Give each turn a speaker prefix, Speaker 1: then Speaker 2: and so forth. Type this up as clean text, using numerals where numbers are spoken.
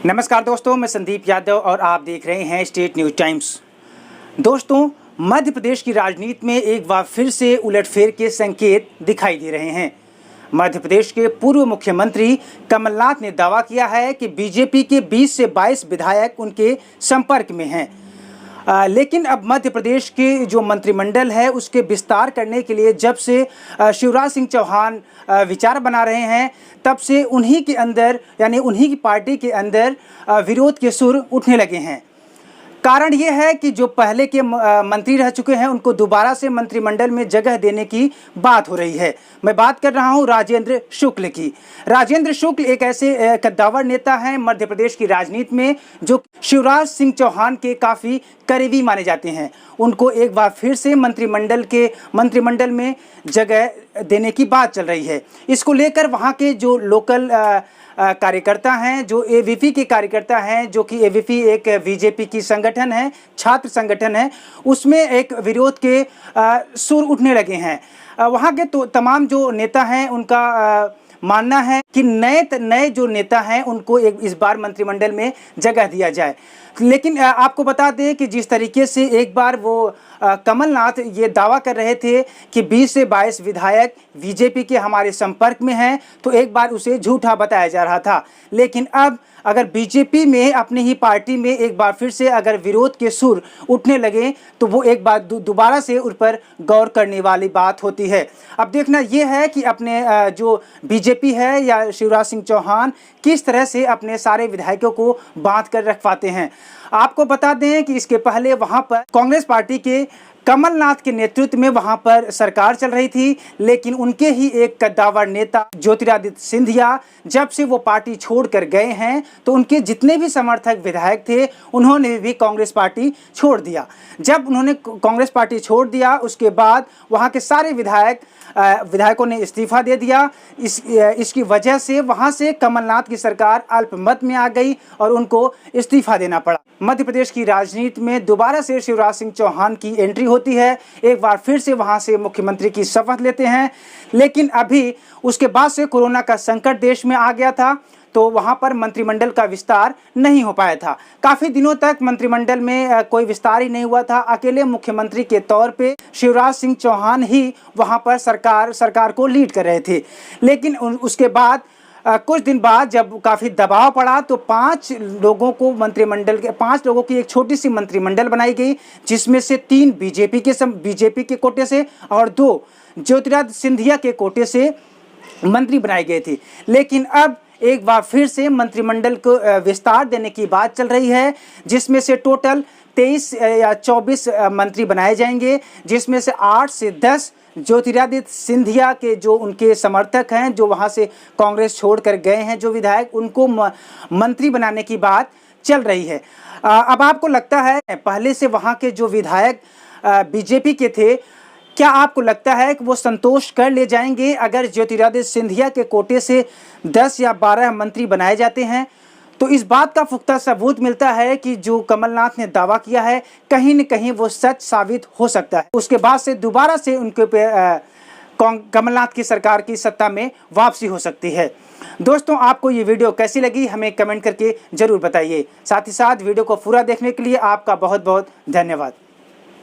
Speaker 1: नमस्कार दोस्तों, मैं संदीप यादव और आप देख रहे हैं स्टेट न्यूज टाइम्स। दोस्तों, मध्य प्रदेश की राजनीति में एक बार फिर से उलटफेर के संकेत दिखाई दे रहे हैं। मध्य प्रदेश के पूर्व मुख्यमंत्री कमलनाथ ने दावा किया है कि बीजेपी के 20 से 22 विधायक उनके संपर्क में हैं। लेकिन अब मध्य प्रदेश के जो मंत्रिमंडल है उसके विस्तार करने के लिए जब से शिवराज सिंह चौहान विचार बना रहे हैं, तब से उन्हीं के अंदर यानी उन्हीं की पार्टी के अंदर विरोध के सुर उठने लगे हैं। कारण ये है कि जो पहले के मंत्री रह चुके हैं उनको दोबारा से मंत्रिमंडल में जगह देने की बात हो रही है। मैं बात कर रहा हूं राजेंद्र शुक्ल की। राजेंद्र शुक्ल एक ऐसे कद्दावर नेता हैं मध्य प्रदेश की राजनीति में जो शिवराज सिंह चौहान के काफ़ी करीबी माने जाते हैं। उनको एक बार फिर से मंत्रिमंडल में जगह देने की बात चल रही है। इसको लेकर वहाँ के जो लोकल कार्यकर्ता हैं, जो एबीपी के कार्यकर्ता हैं, जो कि एबीपी एक बीजेपी की संगठन है, छात्र संगठन है, उसमें एक विरोध के सुर उठने लगे हैं। वहाँ के तो तमाम जो नेता हैं उनका मानना है कि नए जो नेता हैं उनको इस बार मंत्रिमंडल में जगह दिया जाए। लेकिन आपको बता दें कि जिस तरीके से एक बार वो कमलनाथ ये दावा कर रहे थे कि 20 से 22 विधायक बीजेपी के हमारे संपर्क में हैं, तो एक बार उसे झूठा बताया जा रहा था। लेकिन अब अगर बीजेपी में अपनी ही पार्टी में एक बार फिर से अगर विरोध के सुर उठने लगे तो वो एक बार दोबारा से उस पर गौर करने वाली बात होती है। अब देखना ये है कि अपने जो बीजेपी है या शिवराज सिंह चौहान किस तरह से अपने सारे विधायकों को बांध कर रख पाते हैं। आपको बता दें कि इसके पहले वहां पर कांग्रेस पार्टी के कमलनाथ के नेतृत्व में वहां पर सरकार चल रही थी, लेकिन उनके ही एक कद्दावर नेता ज्योतिरादित्य सिंधिया जब से वो पार्टी छोड़कर गए हैं तो उनके जितने भी समर्थक विधायक थे उन्होंने भी कांग्रेस पार्टी छोड़ दिया। जब उन्होंने कांग्रेस पार्टी छोड़ दिया उसके बाद वहां के सारे विधायकों ने इस्तीफा दे दिया। इसकी वजह से वहां से कमलनाथ की सरकार अल्पमत में आ गई और उनको इस्तीफा देना पड़ा। मध्य प्रदेश की राजनीति में दोबारा से शिवराज सिंह चौहान की एंट्री होती है। एक बार फिर से वहां से मुख्यमंत्री की शपथ लेते हैं, लेकिन अभी उसके बाद से कोरोना का संकट देश में आ गया था तो वहां पर मंत्रिमंडल का विस्तार नहीं हो पाया था। काफ़ी दिनों तक मंत्रिमंडल में कोई विस्तार ही नहीं हुआ था। अकेले मुख्यमंत्री के तौर पे शिवराज सिंह चौहान ही वहां पर सरकार को लीड कर रहे थे। लेकिन उसके बाद कुछ दिन बाद जब काफ़ी दबाव पड़ा तो 5 लोगों की एक छोटी सी मंत्रिमंडल बनाई गई, जिसमें से 3 बीजेपी के कोटे से और 2 ज्योतिरादित्य सिंधिया के कोटे से मंत्री बनाए गए थे। लेकिन अब एक बार फिर से मंत्रिमंडल को विस्तार देने की बात चल रही है, जिसमें से टोटल 23 या 24 मंत्री बनाए जाएंगे, जिसमें से 8 से 10 ज्योतिरादित्य सिंधिया के जो उनके समर्थक हैं, जो वहां से कांग्रेस छोड़कर गए हैं, जो विधायक, उनको मंत्री बनाने की बात चल रही है। अब आपको लगता है पहले से वहां के जो विधायक बीजेपी के थे, क्या आपको लगता है कि वो संतोष कर ले जाएंगे अगर ज्योतिरादित्य सिंधिया के कोटे से 10 या 12 मंत्री बनाए जाते हैं? तो इस बात का पुख्ता सबूत मिलता है कि जो कमलनाथ ने दावा किया है कहीं न कहीं वो सच साबित हो सकता है। उसके बाद से दोबारा से उनके कमलनाथ की सरकार की सत्ता में वापसी हो सकती है। दोस्तों, आपको ये वीडियो कैसी लगी हमें कमेंट करके ज़रूर बताइए। साथ ही साथ वीडियो को पूरा देखने के लिए आपका बहुत बहुत धन्यवाद।